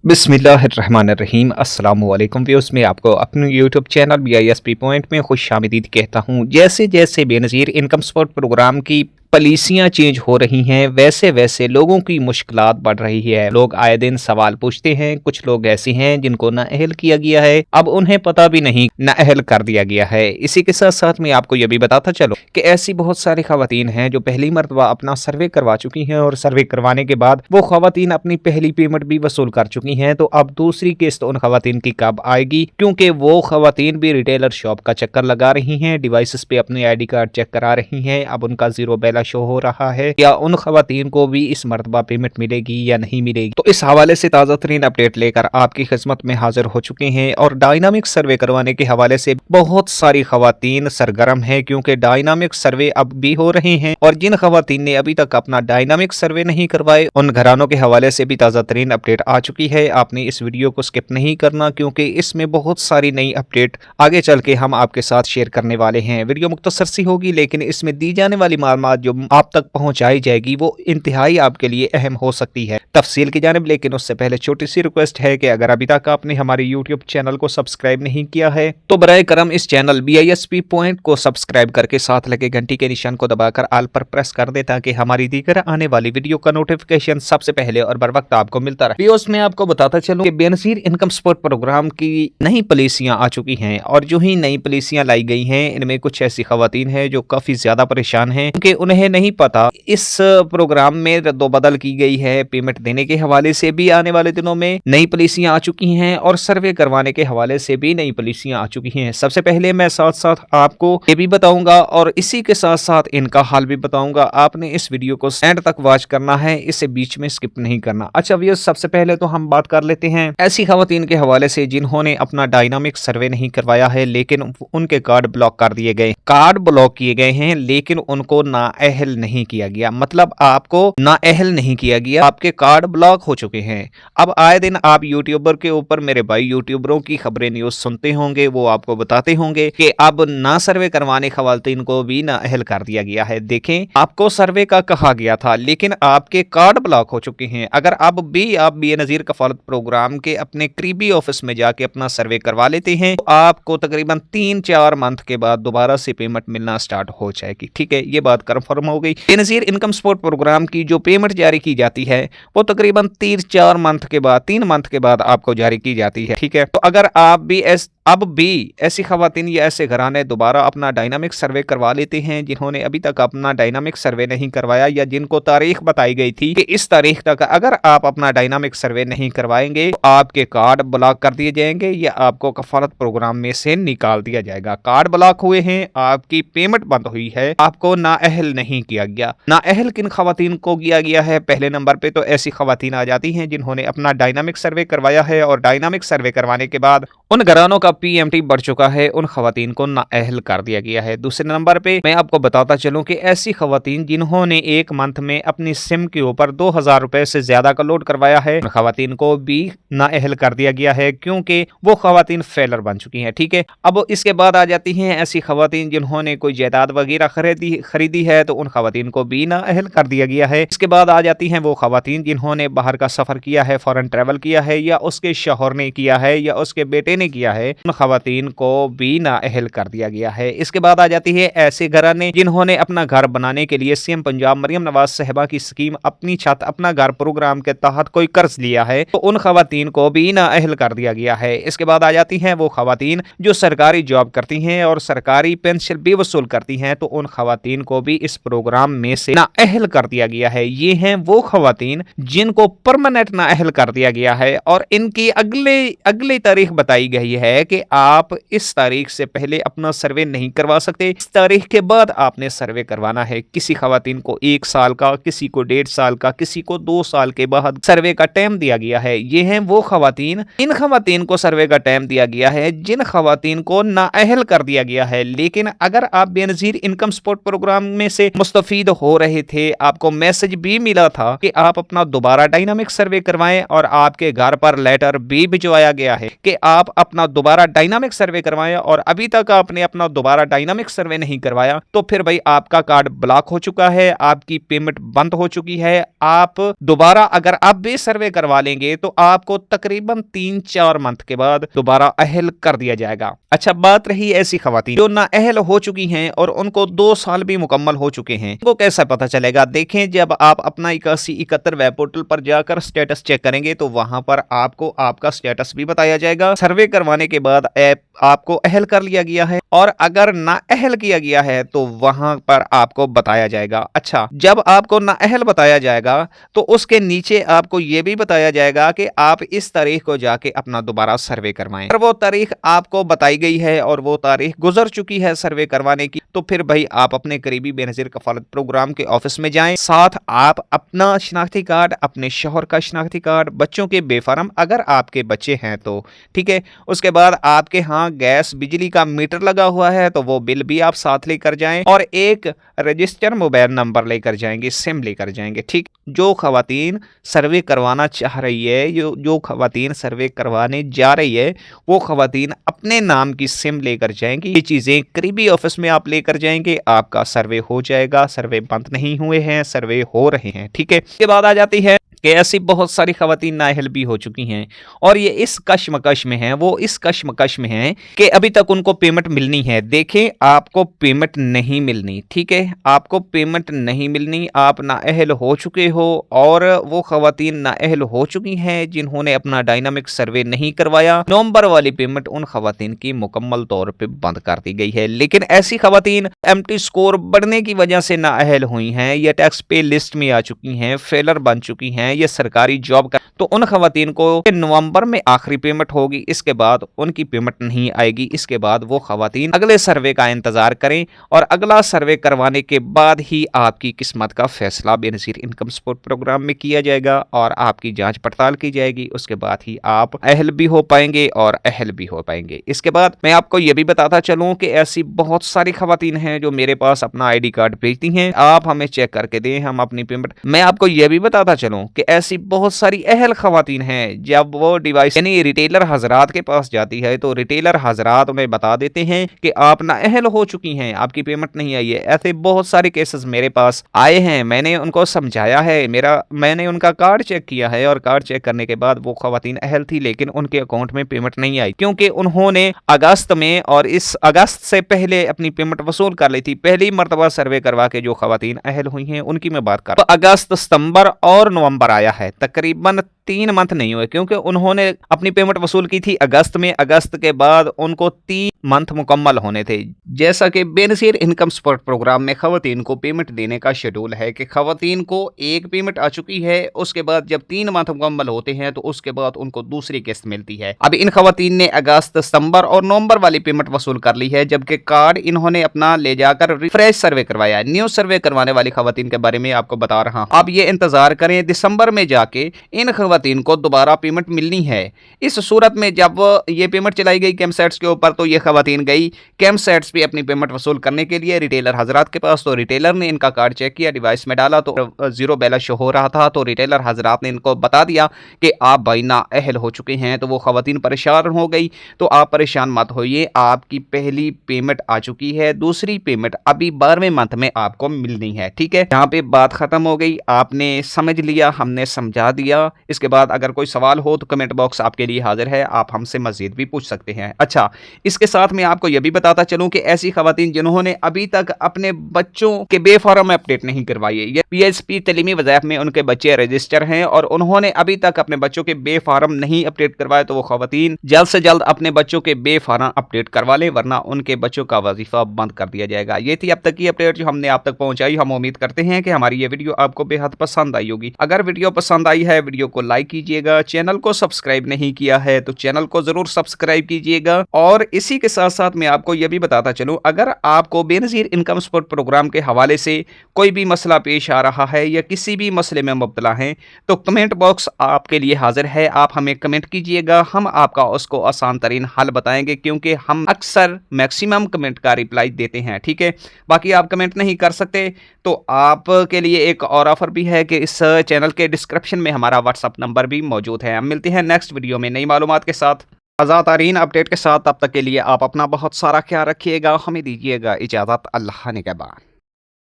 बिस्मिल्लाहिर्रहमानिर्रहीम अस्सलाम वालेकुम व्यूअर्स, मैं आपको अपने यूट्यूब चैनल BISP पॉइंट में खुश आमदीद कहता हूँ। जैसे जैसे बेनज़ीर इनकम सपोर्ट प्रोग्राम की पॉलिसियाँ चेंज हो रही हैं, वैसे वैसे लोगों की मुश्किलात बढ़ रही है। लोग आए दिन सवाल पूछते हैं। कुछ लोग ऐसे हैं जिनको नाअहल किया गया है, अब उन्हें पता भी नहीं नाअहल कर दिया गया है। इसी के साथ साथ मैं आपको यह भी बताता चलो कि ऐसी बहुत सारी खवातीन हैं जो पहली मरतबा अपना सर्वे करवा चुकी हैं और सर्वे करवाने के बाद वो खवातीन अपनी पहली पेमेंट भी वसूल कर चुकी हैं। तो अब दूसरी किस्त उन खवातीन की कब आएगी, क्योंकि वो खवातीन भी रिटेलर शॉप का चक्कर लगा रही हैं, डिवाइसेस पे अपने ID कार्ड चेक करा रही हैं। अब उनका जीरो बैलेंस शो हो रहा है, या उन खवातीन को भी इस मरतबा पेमेंट मिलेगी या नहीं मिलेगी। तो इस हवाले से ताज़ा तरीन अपडेट लेकर आपकी खिदमत में हाजिर हो चुके हैं। और डायनामिक सर्वे करवाने के हवाले से बहुत सारी खवातीन सरगर्म है, क्योंकि डायनामिक सर्वे अब भी हो रहे हैं। और जिन खवातीन ने अभी तक अपना डायनामिक सर्वे नहीं करवाए, उन घरानों के हवाले से भी ताज़ा तरीन अपडेट आ चुकी है। आपने इस वीडियो को स्किप नहीं करना, क्योंकि इसमें बहुत सारी नई अपडेट आगे चल के हम आपके साथ शेयर करने वाले हैं। वीडियो मुख्तसर सी होगी, लेकिन इसमें दी जाने वाली मालूमात जो आप तक पहुंचाई जाएगी वो इंतहाई आपके लिए अहम हो सकती है तफसील की जानिब। लेकिन उससे पहले छोटी सी रिक्वेस्ट है कि अगर अभी तक आपने हमारे यूट्यूब चैनल को सब्सक्राइब नहीं किया है तो बराए करम इस चैनल BISP पॉइंट को सब्सक्राइब करके साथ लगे घंटी के निशान को दबाकर ऑल पर प्रेस कर दे, ताकि हमारी दीगर आने वाली वीडियो का नोटिफिकेशन सबसे पहले और बर वक्त आपको मिलता रहे। वीडियोस में आपको बताता चलूं कि बेनज़ीर इनकम सपोर्ट प्रोग्राम की नई पॉलिसियां आ चुकी हैं, और जो ही नई पॉलिसियां लाई गई हैं इनमें कुछ ऐसी खवातीन हैं जो काफी ज्यादा परेशान हैं, क्योंकि उन्हें नहीं पता इस प्रोग्राम में रद्दोबदल की गई है। पेमेंट देने के हवाले से भी आने वाले दिनों में नई पॉलिसियां आ चुकी हैं, और सर्वे करवाने के हवाले से भी नई पॉलिसियां आ चुकी हैं। सबसे पहले मैं साथ साथ आपको ये भी बताऊंगा और इसी के साथ साथ इनका हाल भी बताऊंगा। आपने इस वीडियो को एंड तक वॉच करना है, इसे बीच में स्किप नहीं करना। अच्छा व्यूअर्स, सबसे पहले तो हम बात कर लेते हैं ऐसी खवातीन के हवाले से जिन्होंने अपना डायनामिक सर्वे नहीं करवाया है, लेकिन उनके कार्ड ब्लॉक कर दिए गए। कार्ड ब्लॉक किए गए हैं, लेकिन उनको नाअहल नहीं किया गया। मतलब आपको नाअहल नहीं किया गया, आपके कार्ड ब्लॉक हो चुके हैं। अब आए दिन आप यूट्यूबर के ऊपर, मेरे भाई यूट्यूबरों की खबरें न्यूज सुनते होंगे, वो आपको बताते होंगे कि अब ना सर्वे करवाने खवातीन को भी नाअहल कर दिया गया है। देखें, आपको सर्वे का कहा गया था, लेकिन आपके कार्ड ब्लॉक हो चुके हैं। अगर अब भी आप बेनज़ीर कफालत प्रोग्राम के अपने करीबी ऑफिस में जाके अपना सर्वे करवा लेते हैं तो आपको तकरीबन 3-4 मंथ के बाद दोबारा से पेमेंट मिलना स्टार्ट हो जाएगी। ठीक है, ये बात कंफर्म हो गई। बेनज़ीर इनकम सपोर्ट प्रोग्राम की जो पेमेंट जारी की जाती है वो तकरीबन 3-4 मंथ के बाद, 3 मंथ के बाद आपको जारी की जाती है। ठीक है, तो अगर आप भी अब भी ऐसी खवातीन या ऐसे घराने दोबारा अपना डायनामिक सर्वे करवा लेते हैं जिन्होंने अभी तक अपना डायनामिक सर्वे नहीं करवाया, या जिनको तारीख बताई गई थी कि इस तारीख तक अगर आप अपना डायनामिक सर्वे नहीं करवाएंगे तो आपके कार्ड ब्लॉक कर दिए जाएंगे या आपको कफालत प्रोग्राम में से निकाल दिया जाएगा। कार्ड ब्लॉक हुए हैं, आपकी पेमेंट बंद हुई है, आपको नाअहल नहीं किया गया। नाअहल किन खवातीन को किया गया है? पहले नंबर पे तो ऐसी खवातीन आ जाती हैं जिन्होंने अपना डायनामिक सर्वे करवाया है, और डायनामिक सर्वे करवाने के बाद उन घरानों का PMT बढ़ चुका है, उन खवातीन को नाअहल कर दिया गया है। दूसरे नंबर पे मैं आपको बताता चलूं कि ऐसी खवातीन जिन्होंने एक मंथ में अपनी सिम के ऊपर 2000 रुपए से ज्यादा का लोड करवाया है, उन खवातीन को भी नाअहल कर दिया गया है, क्योंकि वो खवातीन फेलर बन चुकी हैं। ठीक है, अब इसके बाद आ जाती हैं ऐसी खवातीन जिन्होंने कोई जायदाद वगैरह खरीदी है, तो उन खवातीन को भी नाअहल कर दिया गया है। इसके बाद आ जाती हैं वो खवातीन जिन्होंने बाहर का सफर किया है, फॉरेन ट्रेवल किया है, या उसके शौहर ने किया है, या उसके बेटे ने किया है, उन खवातीन को भी नाअहल कर दिया गया है। इसके बाद आ जाती है ऐसे घराने जिन्होंने अपना घर बनाने के लिए CM पंजाब मरियम नवाज साहिबा की स्कीम अपनी छत अपना घर प्रोग्राम के तहत कोई कर्ज लिया है, तो उन खवातीन को भी नाअहल कर दिया गया है। इसके बाद आ जाती हैं वो खवातीन जो सरकारी जॉब करती हैं और सरकारी पेंशन भी वसूल करती हैं, तो उन खवातीन को भी इस प्रोग्राम में से नाअहल कर दिया गया है। ये हैं वो खवातीन जिनको परमानेंट नाअहल कर दिया गया है, और इनकी अगली तारीख बताई गई है कि आप इस तारीख से पहले अपना सर्वे नहीं करवा सकते, इस तारीख के बाद आपने सर्वे करवाना है। किसी खवातीन को 1 साल का, किसी को 1.5 साल का, किसी को 2 साल के बाद सर्वे का टाइम दिया गया है। ये हैं वो खवातीन, इन खवातीन को सर्वे का टाइम दिया गया है जिन खवातीन को नाअहल कर दिया गया है। लेकिन अगर आप बेनज़ीर इनकम सपोर्ट प्रोग्राम में से मुस्तफीद हो रहे थे। आपको मैसेज भी मिला था कि आप अपना दोबारा डायनामिक सर्वे करवाएं और आपके घर पर लेटर भी भिजवाया गया है कि आप अपना दोबारा डायनामिक सर्वे करवाएं, और अभी तक आपने अपना दोबारा डायनामिक सर्वे नहीं करवाया तो फिर भाई आपका कार्ड ब्लॉक हो चुका है, आपकी पेमेंट बंद हो चुकी है। आप दोबारा अगर आप भी सर्वे करवा लेंगे तो आपको तकरीबन 3-4 मंथ के बाद दोबारा अहल कर दिया जाएगा। अच्छा, बात रही ऐसी खवातीन जो नाअहल हो चुकी हैं और उनको 2 साल भी मुकम्मल हो चुके हैं, उनको कैसा पता चलेगा? देखें, जब आप अपना 8171 वेब पोर्टल पर जाकर स्टेटस चेक करेंगे तो वहां पर आपको आपका स्टेटस भी बताया जाएगा। सर्वे करवाने के बाद ऐप आपको अहल कर लिया गया है, और अगर ना अहल किया गया है तो वहां पर आपको बताया जाएगा। अच्छा, जब आपको ना अहल बताया जाएगा तो उसके नीचे आपको यह भी बताया जाएगा कि आप इस तारीख को जाके अपना दोबारा सर्वे करवाएं। अगर वो तारीख आपको बताई गई है और वो तारीख गुजर चुकी है सर्वे करवाने की, तो फिर भाई आप अपने करीबी बेनजीर कफालत प्रोग्राम के ऑफिस में जाएं। साथ आप अपना शनाख्ती कार्ड, अपने शौहर का शनाख्ती कार्ड, बच्चों के बेफार्म अगर आपके बच्चे हैं तो ठीक है। उसके बाद आपके यहाँ गैस बिजली का मीटर लगा हुआ है तो वो बिल भी आप साथ लेकर जाएं, और एक रजिस्टर मोबाइल नंबर लेकर जाएंगे, सिम लेकर जाएंगे। ठीक, जो खवातीन सर्वे करवाना चाह रही है, जो खवातीन सर्वे करवाने जा रही है, वो खवातीन अपने नाम की सिम लेकर जाएंगी। ये चीजें करीबी ऑफिस में आप लेकर जाएंगे, आपका सर्वे हो जाएगा। सर्वे बंद नहीं हुए हैं, सर्वे हो रहे हैं। ठीक है, इसके बाद आ जाती है कि ऐसी बहुत सारी खवातीन नाअहल भी हो चुकी हैं और ये इस कश्मकश में हैं, वो इस कश्मकश में हैं कि अभी तक उनको पेमेंट मिलनी है। देखें, आपको पेमेंट नहीं मिलनी, ठीक है, आपको पेमेंट नहीं मिलनी। आप नाअहल हो चुके हो, और वो खवातीन नाअहल हो चुकी हैं जिन्होंने अपना डायनामिक सर्वे नहीं करवाया। नवंबर वाली पेमेंट उन खवातीन की मुकम्मल तौर पर बंद कर दी गई है। लेकिन ऐसी खवातीन एमटी स्कोर बढ़ने की वजह से नाअहल हुई हैं, या टैक्स पे लिस्ट में आ चुकी हैं, फेलर बन चुकी हैं, ये सरकारी जॉब का, तो उन खवातीन को नवंबर में आखिरी पेमेंट होगी, इसके बाद उनकी पेमेंट नहीं आएगी। इसके बाद वो खवातीन अगले सर्वे का इंतजार करें, और अगला सर्वे करवाने के बाद ही आपकी किस्मत का फैसला बेनजीर इनकम सपोर्ट प्रोग्राम में किया जाएगा और आपकी जांच पड़ताल की जाएगी। उसके बाद ही आप अहल भी हो पाएंगे और अहल भी हो पाएंगे। इसके बाद मैं आपको यह भी बताता चलूं कि ऐसी बहुत सारी खवातीन हैं जो मेरे पास अपना आईडी कार्ड भेजती हैं, आप हमें चेक करके दें, हम अपनी पेमेंट। मैं आपको यह भी बताता चलूं कि ऐसी बहुत सारी अहल खवातीन हैं, जब वो डिवाइस यानी रिटेलर हजरात के पास जाती है तो रिटेलर हजरात उन्हें बता देते हैं कि आप ना अहल हो चुकी हैं, आपकी पेमेंट नहीं आई है। ऐसे बहुत सारे केसेस मेरे पास आए हैं, मैंने उनको समझाया है, मैंने उनका कार्ड चेक किया है, और कार्ड चेक करने के बाद वो खवातीन अहल थी, लेकिन उनके अकाउंट में पेमेंट नहीं आई, क्योंकि उन्होंने अगस्त में और इस अगस्त से पहले अपनी पेमेंट वसूल कर ली थी। पहली मरतबा सर्वे करवा के जो खवातीन अहल हुई हैं उनकी मैं बात कर रहा हूं। तो अगस्त, सितंबर और नवंबर आया है, तकरीबन 3 मंथ नहीं हुए, क्योंकि उन्होंने अपनी पेमेंट वसूल की थी अगस्त में। अगस्त के बाद उनको 3 मंथ मुकम्मल होने थे। जैसा कि बेनजीर इनकम सपोर्ट प्रोग्राम में खवातीन को पेमेंट देने का शेड्यूल है कि खवातीन को एक पेमेंट आ चुकी है, उसके बाद जब 3 मंथ मुकम्मल होते हैं तो उसके बाद उनको दूसरी किस्त मिलती है। अब इन खवातीन ने अगस्त, सितंबर और नवंबर वाली पेमेंट वसूल कर ली है, जबकि कार्ड इन्होंने अपना ले जाकर रिफ्रेश सर्वे करवाया। न्यू सर्वे करवाने वाली खवातीन के बारे में आपको बता रहा हूं। अब ये इंतजार करें, दिसंबर में जाके इन खवातीन को दोबारा पेमेंट मिलनी है। इस सूरत में जब ये पेमेंट चलाई गई कैम्पसाइट्स के ऊपर, तो ये खवातीन गई कैम्पसाइट्स पे अपनी पेमेंट वसूल करने के लिए रिटेलर हजरात के पास। तो रिटेलर ने इनका कार्ड चेक किया, डिवाइस में डाला तो जीरो बैलेंस शो हो रहा था। तो रिटेलर हजरात ने इनको बता दिया कि आप भाई ना अहल हो चुके हैं। तो वो खवातीन परेशान हो गई। तो आप परेशान मत होइए, आपकी पहली पेमेंट आ चुकी है, दूसरी पेमेंट अभी 12वें मंथ में आपको मिलनी है। ठीक है, यहाँ पे बात खत्म हो गई, आपने समझ लिया, हमने समझा दिया। इसके बाद अगर कोई सवाल हो तो कमेंट बॉक्स आपके लिए हाजिर है, आप हमसे मजीद भी पूछ सकते हैं। अच्छा, इसके साथ मैं आपको यह भी बताता चलूं कि ऐसी खवातीन जिन्होंने अभी तक अपने बच्चों के बेफार्म अपडेट नहीं करवाए, ये पीएचपी तलीमी वज़ाइफ में उनके बच्चे रजिस्टर हैं और उन्होंने अभी तक अपने बच्चों के बेफार्म नहीं अपडेट करवाए, तो वो खवातीन जल्द से जल्द अपने बच्चों के बेफार्म अपडेट करवा लें, वरना उनके बच्चों का वजीफा बंद कर दिया जाएगा। ये थी अब तक की अपडेट जो हमने आप तक पहुंचाई। हम उम्मीद करते हैं कि हमारी ये वीडियो आपको बेहद पसंद आई होगी। अगर वीडियो वीडियो पसंद आई है वीडियो को लाइक कीजिएगा, चैनल को सब्सक्राइब नहीं किया है तो चैनल को जरूर सब्सक्राइब कीजिएगा। और इसी के साथ साथ मैं आपको यह भी बताता चलूं, अगर आपको बेनज़ीर इनकम सपोर्ट प्रोग्राम के हवाले से कोई भी मसला पेश आ रहा है या किसी भी मसले में मुब्तला हैं तो कमेंट बॉक्स आपके लिए हाजिर है। आप हमें कमेंट कीजिएगा, हम आपका उसको आसान तरीन हल बताएंगे, क्योंकि हम अक्सर मैक्सिमम कमेंट का रिप्लाई देते हैं। ठीक है, बाकी आप कमेंट नहीं कर सकते तो आपके लिए एक और ऑफर भी है कि इस चैनल के डिस्क्रिप्शन में हमारा व्हाट्सअप नंबर भी मौजूद है। हम मिलते हैं नेक्स्ट वीडियो में नई मालूमात के साथ, ताज़ा तरीन अपडेट के साथ। तब तक के लिए आप अपना बहुत सारा ख्याल रखिएगा। हमें दीजिएगा इजाज़त। अल्लाह निगहबान।